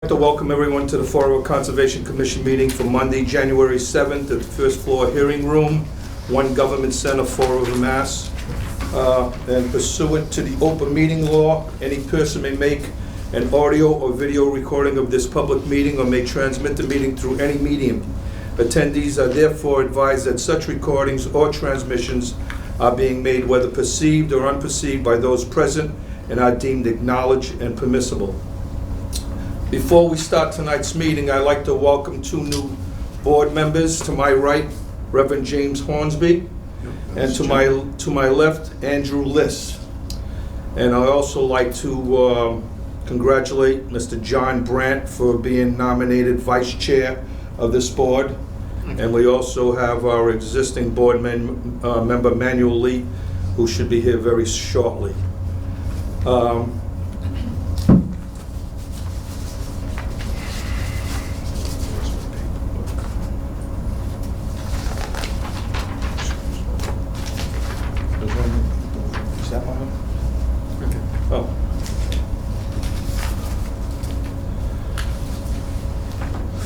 I'd like to welcome everyone to the Fall River Conservation Commission meeting for Monday, January 7th at the first floor hearing room, 1 Government Center, Fall River, Mass. And pursuant to the open meeting law, any person may make an audio or video recording of this public meeting or may transmit the meeting through any medium. Attendees are therefore advised that such recordings or transmissions are being made whether perceived or unperceived by those present and are deemed acknowledged and permissible. Before we start tonight's meeting, I'd like to welcome 2 new board members. To my right, Reverend James Hornsby, and to my left, Andrew Liss. And I'd also like to congratulate Mr. John Brandt for being nominated vice chair of this board. And we also have our existing board member, Manuel Lee, who should be here very shortly.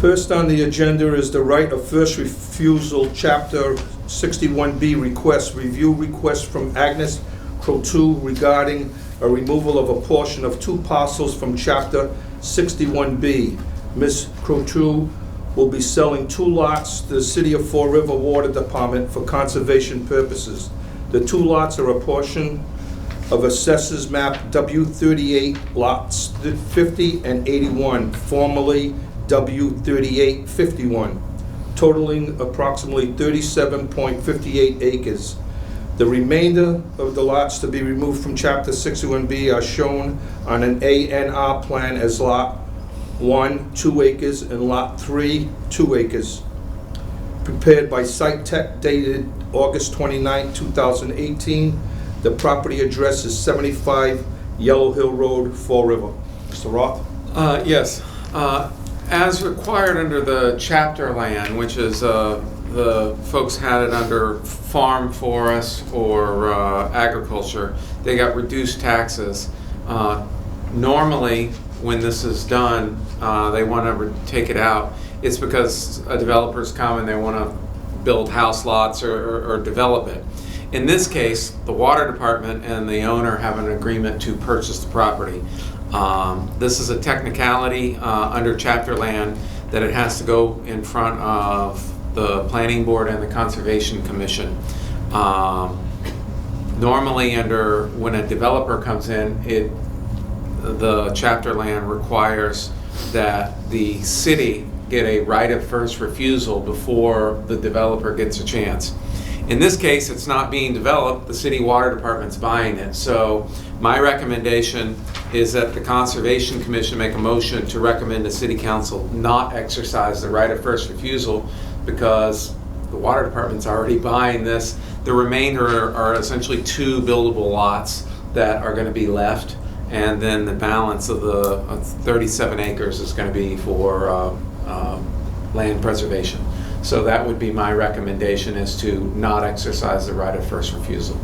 First on the agenda is the right of first refusal, Chapter 61B request, review request from Agnes Croteau regarding a removal of a portion of 2 parcels from Chapter 61B. Ms. Croteau will be selling 2 lots to the City of Fall River Water Department for conservation purposes. The 2 lots are a portion of Assessors Map W38, lots 50 and 81, formerly W3851, totaling approximately 37.58 acres. The remainder of the lots to be removed from Chapter 61B are shown on an ANR plan as Lot 1, 2 acres, and Lot 3, 2 acres. Prepared by Site Tech, dated August 29, 2018. The property address is 75 Yellow Hill Road, Fall River. Mr. Roth? Yes. As required under the chapter land, which is the folks had it under farm, forest, or agriculture, they got reduced taxes. Normally, when this is done, they want to take it out. It's because developers come and they want to build house lots or develop it. In this case, the water department and the owner have an agreement to purchase the property. This is a technicality under chapter land that it has to go in front of the planning board and the conservation commission. Normally when a developer comes in, the chapter land requires that the city get a right of first refusal before the developer gets a chance. In this case, it's not being developed, the city water department's buying it. So my recommendation is that the Conservation Commission make a motion to recommend the City Council not exercise the right of first refusal because the water department's already buying this. The remainder are essentially 2 buildable lots that are going to be left, and then the balance of the 37 acres is going to be for land preservation. So that would be my recommendation, is to not exercise the right of first refusal.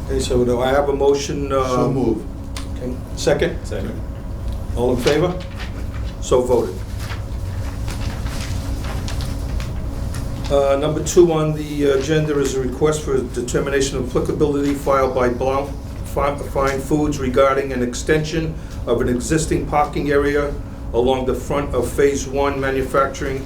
Okay, so do I have a motion? So move. Okay. Second? Second. All in favor? So voted. Number 2 on the agenda is a request for a determination of applicability filed by Blount Fine Foods regarding an extension of an existing parking area along the front of Phase 1 manufacturing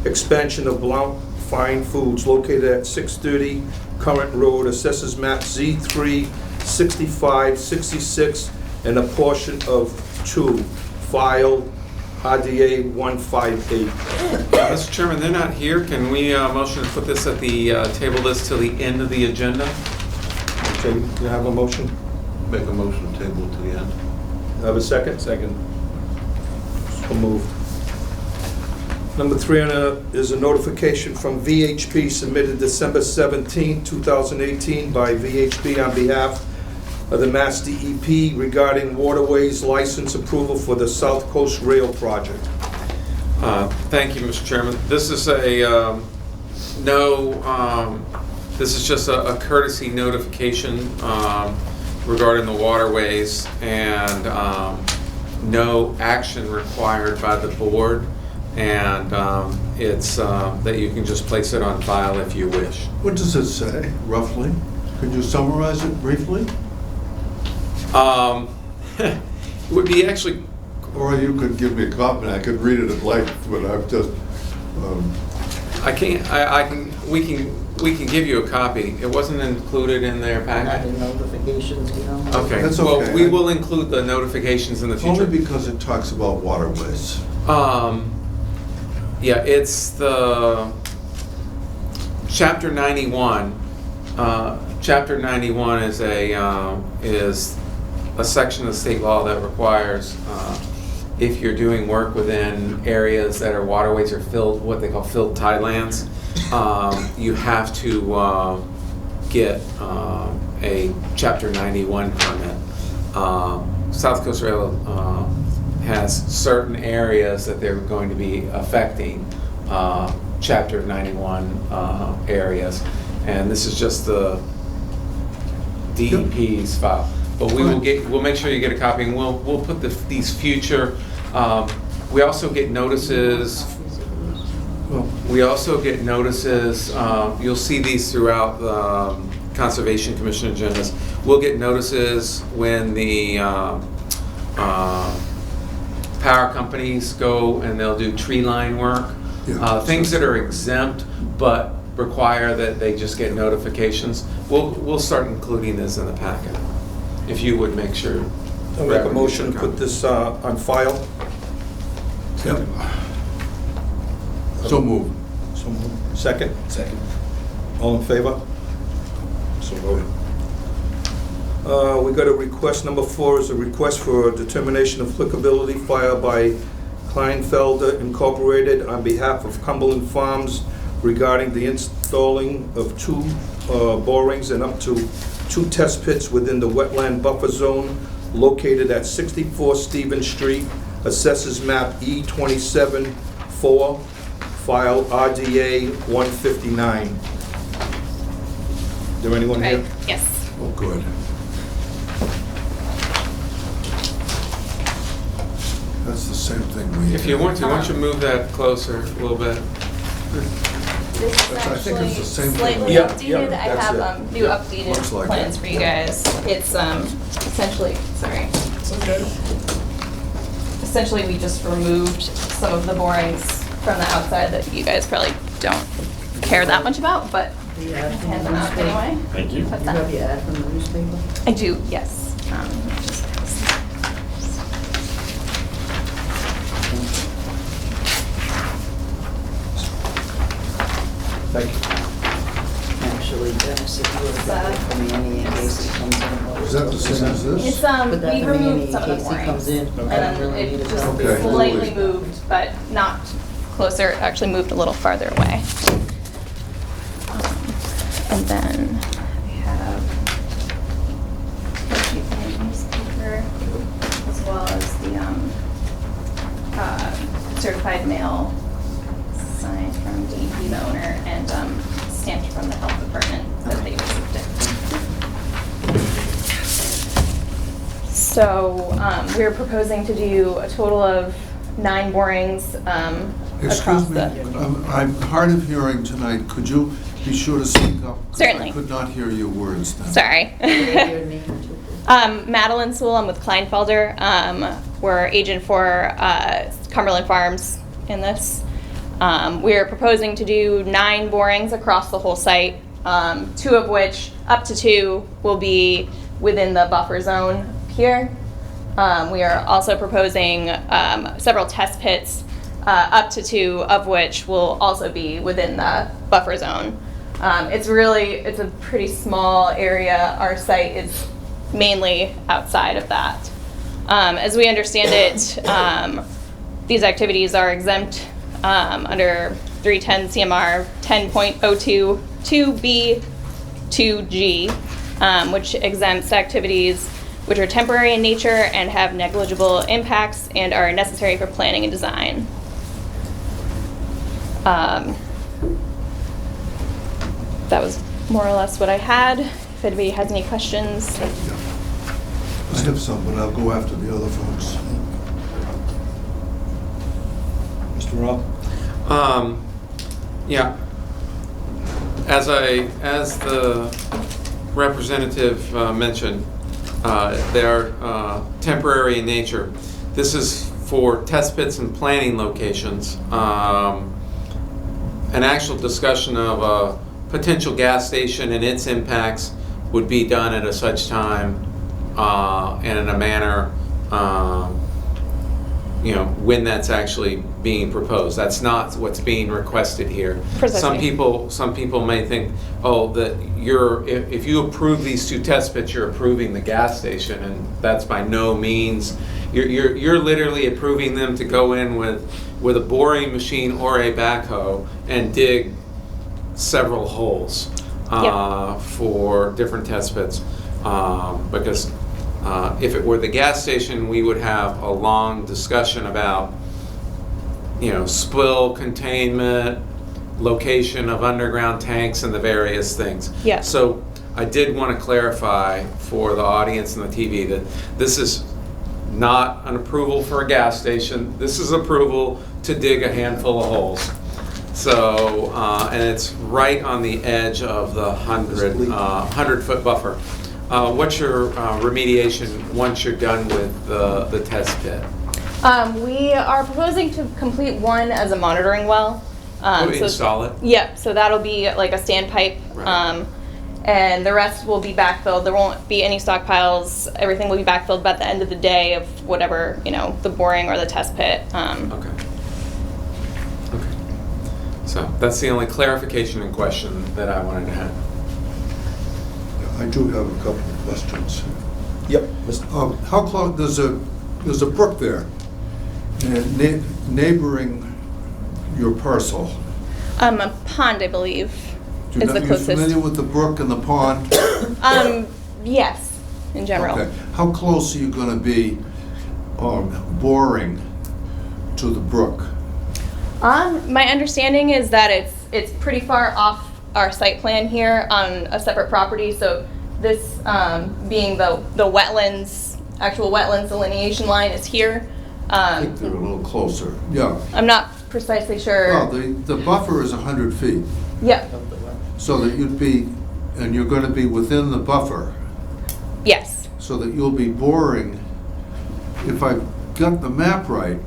expansion of Blount Fine Foods located at 630 Current Road, Assessors Map Z3, 65, 66, and a portion of 2, file RDA 158. Mr. Chairman, they're not here. Can we motion to put this at the table this till the end of the agenda? Okay, you have a motion? Make a motion to table to the end. Have a second? Second. So moved. Number 3 is a notification from VHP submitted December 17, 2018 by VHP on behalf of the Mass DEP regarding waterways license approval for the South Coast Rail Project. Thank you, Mr. Chairman. This is this is just a courtesy notification regarding the waterways, and no action required by the board, and it's that you can just place it on file if you wish. What does it say, roughly? Could you summarize it briefly? It would be actually, Or you could give me a copy, and I could read it at length, but I've just, I can, we can give you a copy. It wasn't included in their Not packet. in notifications, you know? Okay, That's well, okay. we will include the notifications in the only future. because it talks about waterways. Yeah, it's the Chapter 91. Chapter 91 is a section of state law that requires, if you're doing work within areas that are waterways or filled, what they call filled tidelands, you have to get a Chapter 91 permit. South Coast Rail has certain areas that they're going to be affecting Chapter 91 areas, and this is just the DEP's file. But we'll make sure you get a copy, and we'll put these future. We also get notices. We also get notices. You'll see these throughout the Conservation Commission agendas. We'll get notices when the power companies go and they'll do tree line work. Yeah. Things that are exempt but require that they just get notifications. We'll start including this in the packet, if you would make sure. I'll make a motion to put this on file. Yep. So moved. So moved. Second? Second. All in favor? So voted. We got a request, number 4 is a request for determination of applicability filed by Kleinfelder Incorporated on behalf of Cumberland Farms regarding the installing of 2 borings and up to 2 test pits within the wetland buffer zone located at 64 Stevens Street, assessors map E27-4, file RDA 159. Is there anyone here? Right, yes. Oh, good. That's the same thing we. If you want to, why don't you move that closer a little bit? This is I think it's the same thing. slightly Yeah, updated. yeah, I that's have it. new Yeah, updated looks like plans it. for you guys. It's essentially, sorry. Essentially, we just removed some of the borings from the outside that you guys probably don't care that much about, but The I ad from hand the them out newspaper. anyway. Thank you. Put You that- have your ad from the newspaper? I do, yes. Thank you. Actually, Dennis, if you would have got it from Annie in case he comes in. Is that the same as It's, this? Put that we from Annie removed in some of the case he comes borings. in. And I don't then really need it to just tell him. Okay. slightly moved, but not closer, actually moved a little farther away. And then we have the Chief newspaper, as well as the certified mail signed from DEP, the owner, and stamped from the health department that they received it. So we're proposing to do a total of 9 borings across Excuse me, the. I'm hard of hearing tonight. Could you be sure to speak up? 'Cause Certainly. I could not hear your words then. Sorry. Give your name too. Madeline Sewell, I'm with Kleinfelder. We're agent for Cumberland Farms in this. We're proposing to do 9 borings across the whole site, 2 of which, up to 2, will be within the buffer zone here. We are also proposing several test pits, up to 2 of which will also be within the buffer zone. It's a pretty small area. Our site is mainly outside of that. As we understand it, these activities are exempt under 310 CMR 10.02 2B 2G, which exempts activities which are temporary in nature and have negligible impacts and are necessary for planning and design. That was more or less what I had. If anybody has any questions. I have some, but I'll go after the other folks. Mr. Morel? Yeah. As the representative mentioned, they're temporary in nature. This is for test pits and planning locations. An actual discussion of a potential gas station and its impacts would be done at a such time and in a manner when that's actually being proposed. That's not what's being requested here. Precisely. Some people may think, oh, that if you approve these 2 test pits, you're approving the gas station, and that's by no means. You're literally approving them to go in with a boring machine or a backhoe and dig several holes for different test pits. Because if it were the gas station, we would have a long discussion about, spill containment, location of underground tanks, and the various things. Yeah. So I did want to clarify for the audience and the TV that this is not an approval for a gas station. This is approval to dig a handful of holes. So, and it's right on the edge of the 100-foot buffer. What's your remediation once you're done with the test pit? We are proposing to complete one as a monitoring well. Install it? Yep, so that'll be like a standpipe. Right. And the rest will be backfilled. There won't be any stockpiles. Everything will be backfilled by the end of the day of whatever, the boring or the test pit. Okay. So that's the only clarification and question that I wanted to have. I do have a couple of questions. Yep. How close, there's a brook there, neighboring your parcel. A pond, I believe, is the You closest. familiar with the brook and the pond? Yes, in general. Okay. How close are you going to be boring to the brook? My understanding is that it's pretty far off our site plan here on a separate property. So this being the wetlands, actual wetlands delineation line is here. I think they're a little closer. Yeah. I'm not precisely sure. Well, the buffer is 100 feet, Yep. so that and you're going to be within the buffer, Yes. so that you'll be boring. If I've got the map right,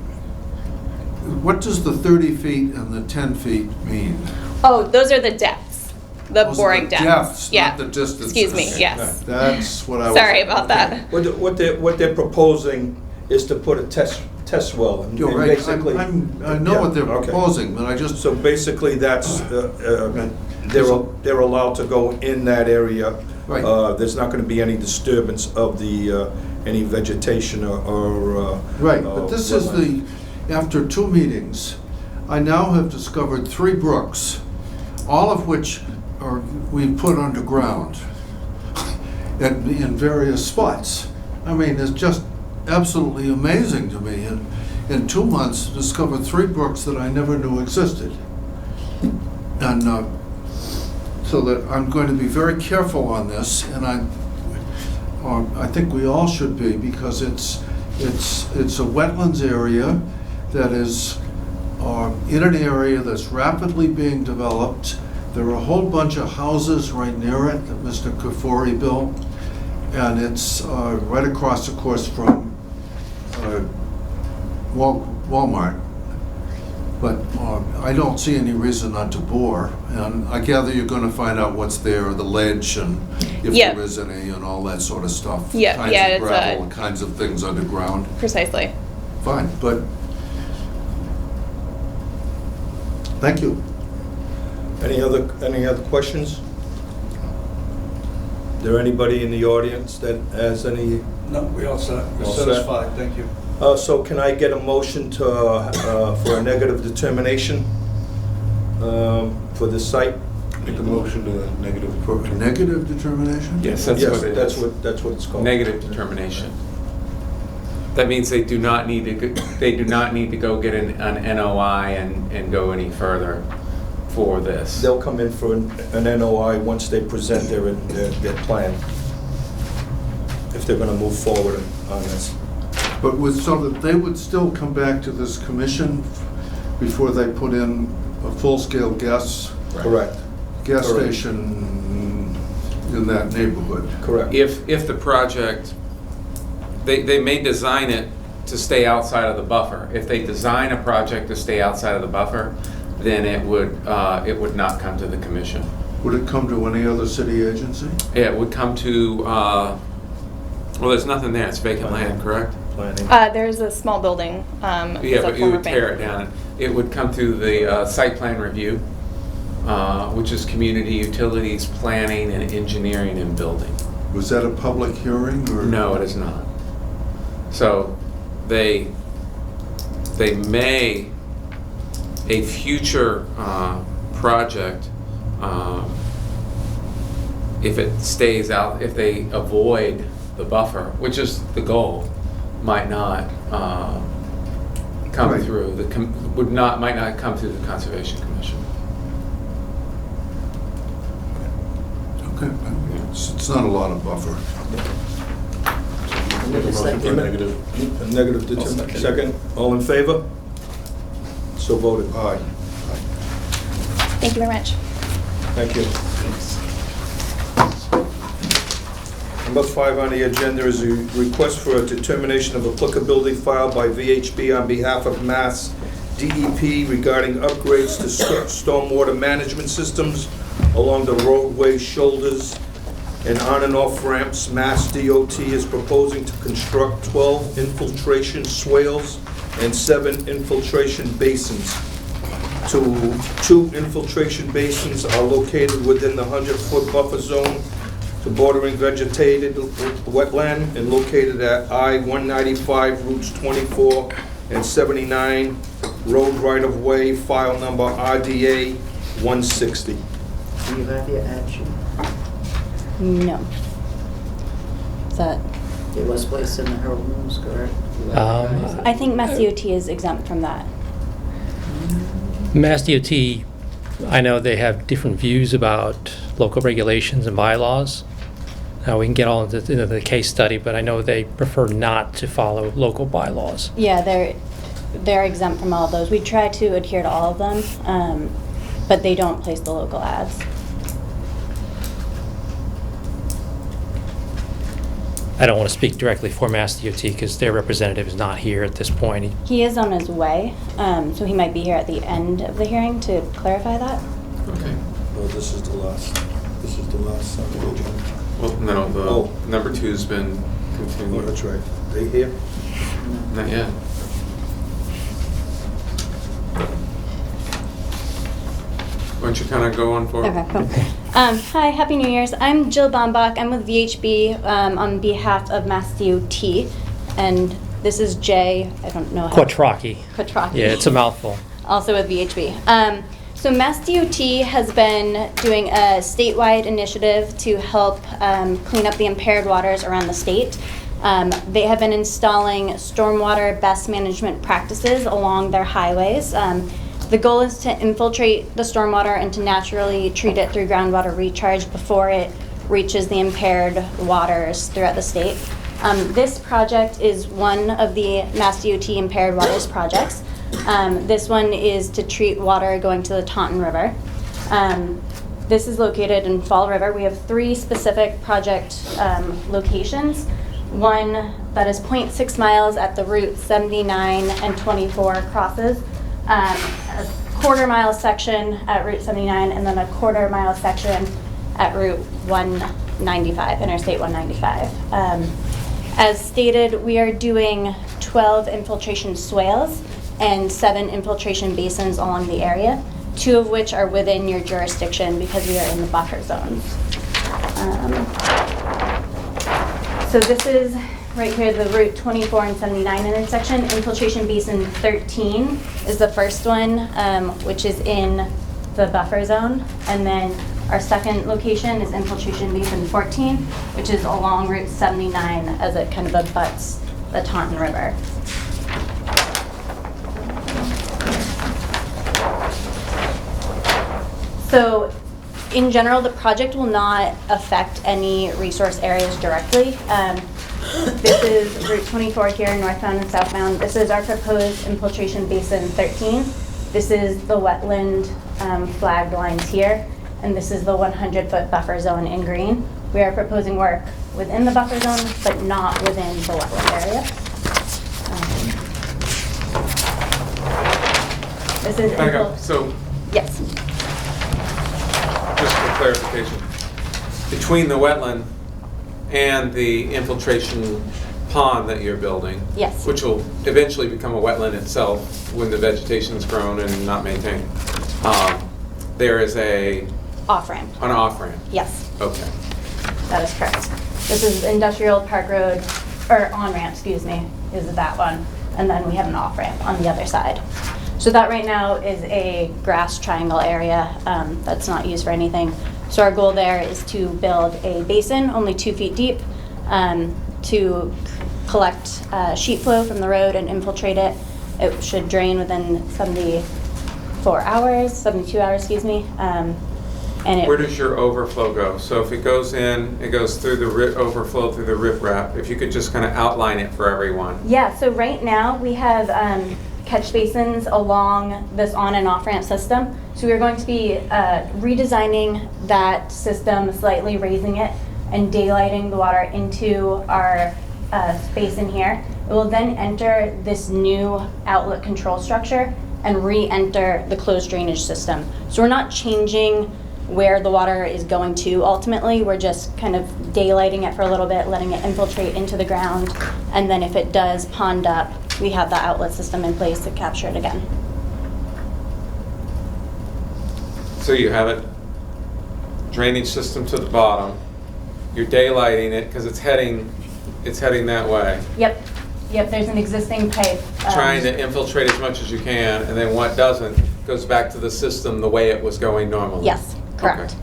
what does the 30 feet and the 10 feet mean? Oh, those are the depths, the Those are boring the depths. depths, Yeah. not the distances. Excuse me. Yes. That's what I was. Sorry about that. What they're proposing is to put a test well. and You're right. basically- I know what they're Yeah, okay. proposing, but I just, So basically, that's, they're allowed to go in that area. Right. There's not going to be any disturbance of any vegetation or. right, but this is after 2 meetings, I now have discovered 3 brooks, all of which we've put underground in various spots. I mean, it's just absolutely amazing to me. In 2 months, discovered 3 brooks that I never knew existed. And so that I'm going to be very careful on this, and I think we all should be, because it's a wetlands area that is in an area that's rapidly being developed. There are a whole bunch of houses right near it that Mr. Kafori built, and it's right across, of course, from Walmart. But I don't see any reason not to bore, and I gather you're going to find out what's there, the ledge, and if Yeah. there is any, and all that sort of stuff. Yeah, Kinds yeah, of it's gravel and kinds of things underground. Precisely. Fine, but thank you. Any other questions? Is there anybody in the audience that has any? No, we all set. We're All set. satisfied, thank you. So can I get a motion for a negative determination for this site? Make a motion to negative. For a negative determination? Yes, that's Yes, what it that's is. what it's called. Negative determination. That means they do not need to go get an NOI and go any further for this. They'll come in for an NOI once they present their plan, if they're gonna move forward on this. But so that they would still come back to this commission before they put in a full-scale gas Correct, Correct. station in that neighborhood. correct. If the project, they may design it to stay outside of the buffer. If they design a project to stay outside of the buffer, then it would not come to the commission. Would it come to any other city agency? Yeah, it would come to, well, there's nothing there, it's vacant land, correct? Planning. There's a small building. Yeah, it's a but you former would tear bank. it down. It would come through the site plan review, which is community utilities, planning, and engineering and building. Was that a public hearing or? No, it is not. So they may, a future project, if it stays out, if they avoid the buffer, which is the goal, might not come Right. through, might not come through the Conservation Commission. Okay, it's not a lot of buffer. Need a second? A negative, did you, second? All in favor? So voted. Aye. Thank you very much. Thank you. Number 5 on the agenda is a request for a determination of applicability filed by VHB on behalf of Mass DEP regarding upgrades to stormwater management systems along the roadway shoulders and on and off ramps. Mass DOT is proposing to construct 12 infiltration swales and 7 infiltration basins. Two infiltration basins are located within the 100-foot buffer zone to bordering vegetated wetland and located at I-195 routes 24 and 79 road right-of-way, file number RDA 160. Do you have your action? No. Is that, It was placed in the Herald News, correct? I think Mass DOT is exempt from that. Mass DOT, I know they have different views about local regulations and bylaws. Now, we can get all into the case study, but I know they prefer not to follow local bylaws. Yeah, they're exempt from all of those. We try to adhere to all of them, but they don't place the local ads. I don't want to speak directly for Mass DOT because their representative is not here at this point. He is on his way, so he might be here at the end of the hearing to clarify that. Okay. Well, this is the last subdivision. Well, no, Oh. the number 2's been Oh, continued. that's right. They here? Not yet. Why don't you kind of go on forward? Okay, cool. Hi, Happy New Year's. I'm Jill Bombach. I'm with VHB on behalf of Mass DOT, and this is Jay. I don't know how. Quattrocki. Quattrocki. Yeah, it's a mouthful. Also with VHB. So Mass DOT has been doing a statewide initiative to help clean up the impaired waters around the state. They have been installing stormwater best management practices along their highways. The goal is to infiltrate the stormwater and to naturally treat it through groundwater recharge before it reaches the impaired waters throughout the state. This project is one of the Mass DOT impaired waters projects. This one is to treat water going to the Taunton River. This is located in Fall River. We have 3 specific project locations. One that is 0.6 miles at the Route 79 and 24 crosses, a quarter-mile section at Route 79, and then a quarter-mile section at Route 195, Interstate 195. As stated, we are doing 12 infiltration swales and 7 infiltration basins along the area, 2 of which are within your jurisdiction because we are in the buffer zones. So this is right here, the Route 24 and 79 intersection. Infiltration Basin 13 is the first one, which is in the buffer zone. And then our second location is Infiltration Basin 14, which is along Route 79 as it kind of abuts the Taunton River. So in general, the project will not affect any resource areas directly. This is Route 24 here, northbound and southbound. This is our proposed Infiltration Basin 13. This is the wetland flagged lines here, and this is the 100-foot buffer zone in green. We are proposing work within the buffer zone, but not within the wetland area. This is. Back up, so Yes. just for clarification, between the wetland and the infiltration pond that you're building, Yes. which will eventually become a wetland itself when the vegetation's grown and not maintained, there is an Off-ramp. off-ramp. Yes, Okay. that is correct. This is Industrial Park Road, or on-ramp, excuse me, is that one. And then we have an off-ramp on the other side. So that right now is a grass triangle area that's not used for anything. So our goal there is to build a basin only 2 feet deep to collect sheet flow from the road and infiltrate it. It should drain within 72 hours, excuse me. And it, Where does your overflow go? So if it goes in, it goes through the overflow through the riprap. If you could just kind of outline it for everyone. yeah, so right now we have catch basins along this on and off ramp system. So we're going to be redesigning that system, slightly raising it and daylighting the water into our basin here. It will then enter this new outlet control structure and re-enter the closed drainage system. So we're not changing where the water is going to ultimately. We're just kind of daylighting it for a little bit, letting it infiltrate into the ground, and then if it does pond up, we have the outlet system in place to capture it again. So you have a drainage system to the bottom. You're daylighting it because it's heading that way. Yep, there's an existing pipe. Trying to infiltrate as much as you can, and then what doesn't goes back to the system the way it was going normally. Yes, correct.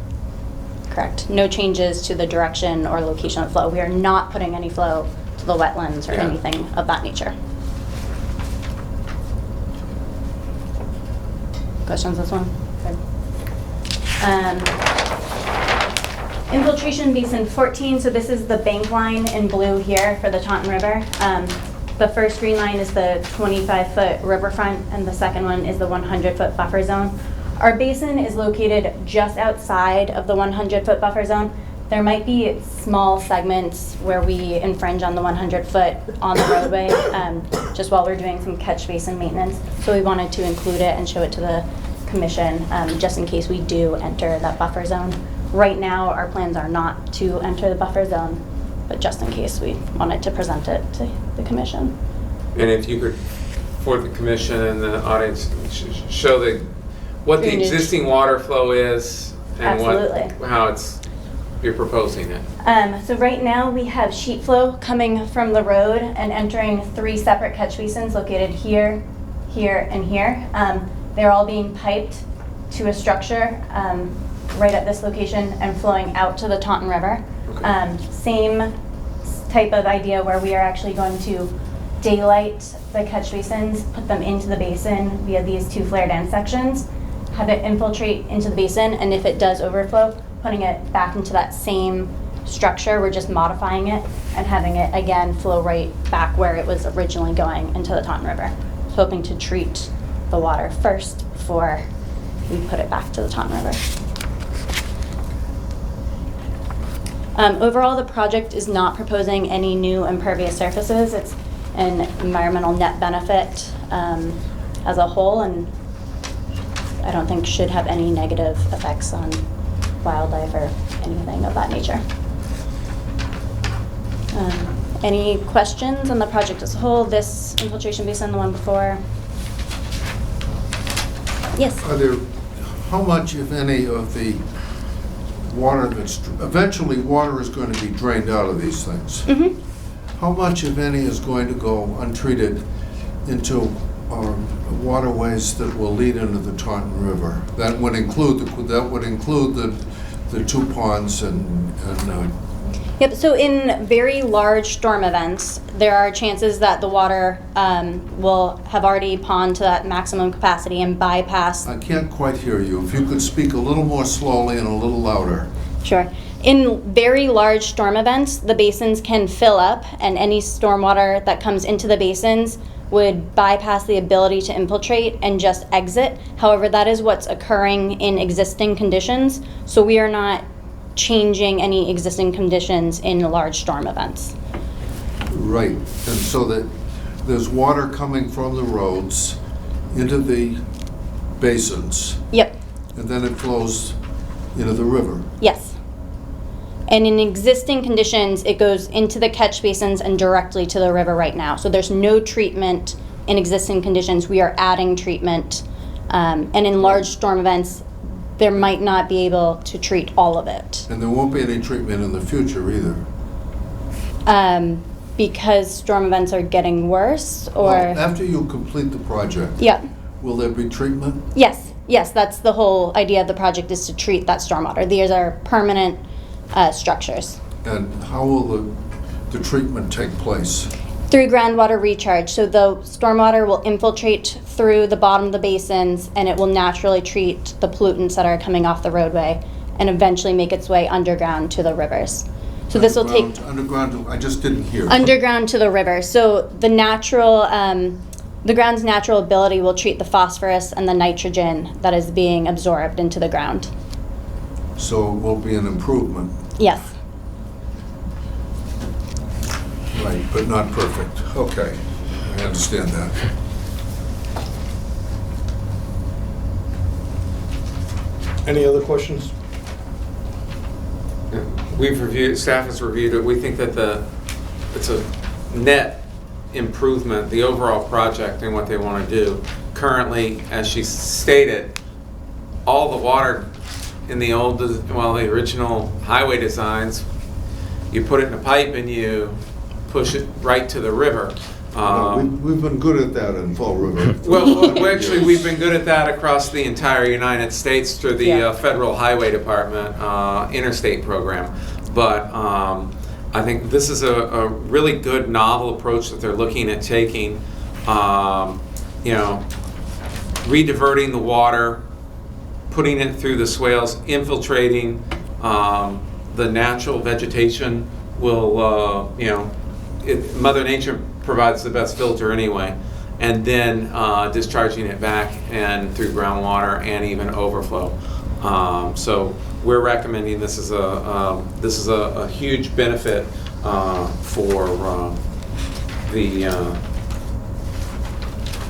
Okay. Correct. No changes to the direction or location of flow. We are not putting any flow to the wetlands or Yeah. anything of that nature. Questions this one? Good. Infiltration basin 14, so this is the bank line in blue here for the Taunton River. The first green line is the 25-foot riverfront, and the second one is the 100-foot buffer zone. Our basin is located just outside of the 100-foot buffer zone. There might be small segments where we infringe on the 100-foot on the roadway, just while we're doing some catch basin maintenance. So we wanted to include it and show it to the commission, just in case we do enter that buffer zone. Right now, our plans are not to enter the buffer zone, but just in case, we wanted to present it to the commission. And if you could, for the commission and the audience, show what the Drainage. existing water flow is and Absolutely. how you're proposing it. So right now, we have sheet flow coming from the road and entering 3 separate catch basins located here, here, and here. They're all being piped to a structure right at this location and flowing out to the Taunton River. Okay. Same type of idea where we are actually going to daylight the catch basins, put them into the basin via these 2 flared end sections, have it infiltrate into the basin, and if it does overflow, putting it back into that same structure. We're just modifying it and having it again flow right back where it was originally going into the Taunton River. Hoping to treat the water first before we put it back to the Taunton River. Overall, the project is not proposing any new impervious surfaces. It's an environmental net benefit as a whole, and I don't think should have any negative effects on wildlife or anything of that nature. Any questions on the project as a whole? This infiltration basin, the one before? Yes. How much, if any, of the water eventually water is going to be drained out of these things? Mm-hmm. How much, if any, is going to go untreated into waterways that will lead into the Taunton River? That would include the 2 ponds and Yep, so in very large storm events, there are chances that the water will have already ponded to that maximum capacity and bypass. I can't quite hear you. If you could speak a little more slowly and a little louder. Sure. In very large storm events, the basins can fill up, and any stormwater that comes into the basins would bypass the ability to infiltrate and just exit. However, that is what's occurring in existing conditions, so we are not changing any existing conditions in large storm events. Right, and so that there's water coming from the roads into the basins, Yep, and then it flows into the river. yes. And in existing conditions, it goes into the catch basins and directly to the river right now. So there's no treatment in existing conditions. We are adding treatment. And in large storm events, there might not be able to treat all of it. And there won't be any treatment in the future either. Because storm events are getting worse, or? Well, after you complete the project, Yeah, will there be treatment? yes, that's the whole idea of the project, is to treat that stormwater. These are permanent structures. And how will the treatment take place? Through groundwater recharge. So the stormwater will infiltrate through the bottom of the basins, and it will naturally treat the pollutants that are coming off the roadway and eventually make its way underground to the rivers. So this will take Underground, I just didn't hear. underground to the river. So the natural, the ground's natural ability will treat the phosphorus and the nitrogen that is being absorbed into the ground. So it will be an improvement, Yes. right, but not perfect. Okay, I understand that. Any other questions? We've reviewed, staff has reviewed it. We think that it's a net improvement, the overall project and what they want to do. Currently, as she stated, all the water in the the original highway designs, you put it in a pipe and you push it right to the river. We've been good at that in Fall River. Well, actually, we've been good at that across the entire United States through the Yeah. Federal Highway Department interstate program. But I think this is a really good novel approach that they're looking at taking. You know, re-diverting the water, putting it through the swales, infiltrating the natural vegetation will, you know, Mother Nature provides the best filter anyway, and then discharging it back and through groundwater and even overflow. So we're recommending this is a huge benefit for the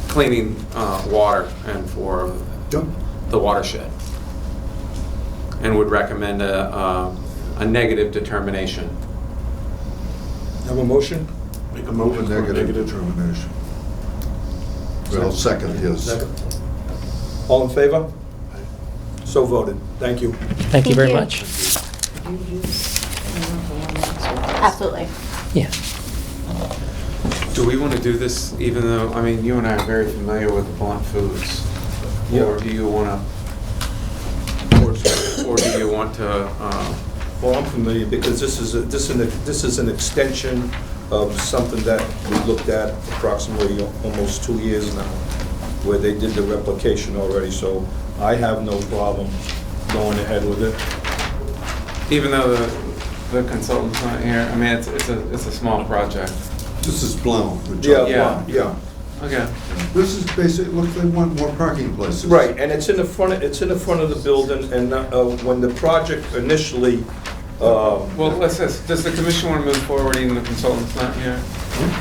cleaning water and for the watershed, and would recommend a negative determination. Have a motion? Make a motion for negative determination. Well, second his. Second. All in favor? So voted. Thank you. Thank you very you. much. Absolutely. Yeah. Do we want to do this even though, I mean, you and I are very familiar with Blunt Foods? Yeah. Or do you want to, Well, I'm familiar because this is an extension of something that we looked at approximately almost 2 years now, where they did the replication already, so I have no problem going ahead with it. even though the consultant's not here, I mean, it's a small project. This is Blount. Yeah. Yeah. Okay. This is basically, look, they want more parking places. Right, and it's in the front of the building, and when the project initially, Well, let's just, does the commission want to move forward even though the consultant's not here?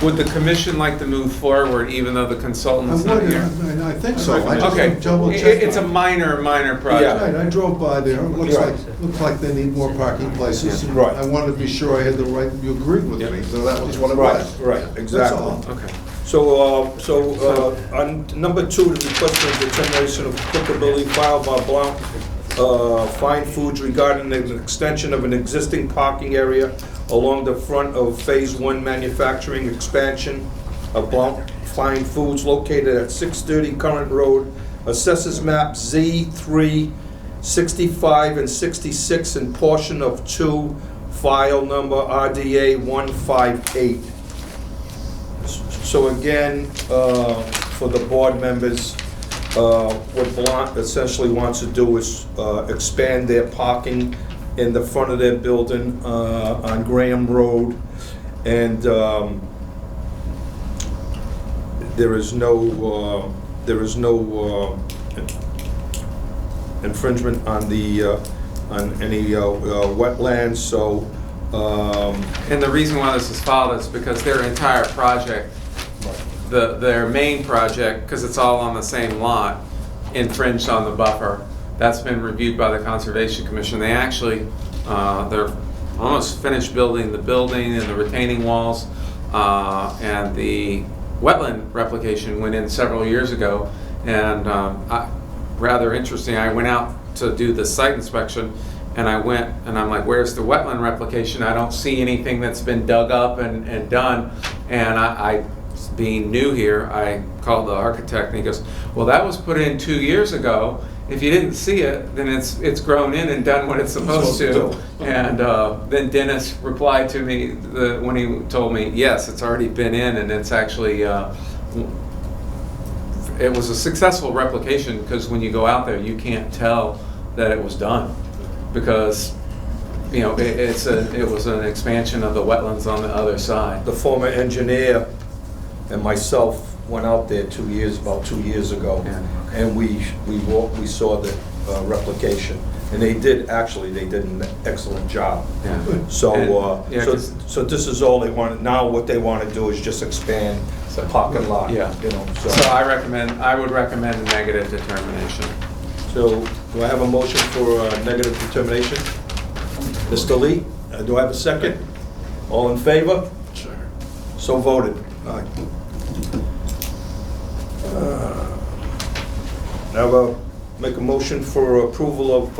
Would the commission like to move forward even though the consultant's not here? I think so. I just Okay, double check. it's a minor project. Right, I drove by there, it looks like they need more parking places. Yeah. Right. I wanted to be sure I had the right, you agreed with me, so that was what it was. right, exactly. That's all. Okay. So, on number 2, the request for determination of applicability filed by Blount Fine Foods regarding an extension of an existing parking area along the front of Phase 1 manufacturing expansion of Blount Fine Foods located at 630 Current Road, assessors map Z3, 65 and 66, and portion of 2, file number RDA 158. So again, for the board members, what Blount essentially wants to do is expand their parking in the front of their building on Graham Road. And there is no infringement on the, on any wetlands, so, And the reason why this is filed is because their entire project, their main project, because it's all on the same lot, infringed on the buffer. That's been reviewed by the Conservation Commission. They actually, they're almost finished building the building and the retaining walls, and the wetland replication went in several years ago. And rather interesting, I went out to do the site inspection, and I went and I'm like, where's the wetland replication? I don't see anything that's been dug up and done. And I, being new here, I called the architect and he goes, well, that was put in 2 years ago. If you didn't see it, then it's grown in and done what it's supposed to. And then Dennis replied to me when he told me, yes, it's already been in, and it's actually, it was a successful replication, because when you go out there, you can't tell that it was done, because, you know, it was an expansion of the wetlands on the other side. the former engineer and myself went out there about 2 years ago, Yeah. and we saw the replication, and they did an excellent job. Yeah. So, And, yeah, 'cause- so this is all they want, now what they want to do is just expand the parking lot, Yeah. you know, So I would recommend a negative determination. So, do I have a motion for negative determination? Mr. Lee, do I have a second? All in favor? Sure. So voted. Aye. Now, make a motion for approval of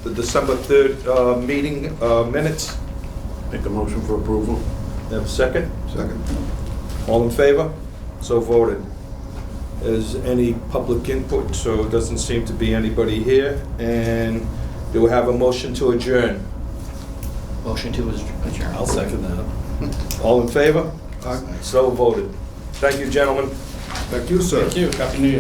the December 3rd meeting minutes. Make a motion for approval. Have a second? Second. All in favor? So voted. Is any public input? So it doesn't seem to be anybody here. And do we have a motion to adjourn? Motion to adjourn. I'll second that. All in favor? Aye. So voted. Thank you, gentlemen. Thank you, sir. Thank you. Happy New Year.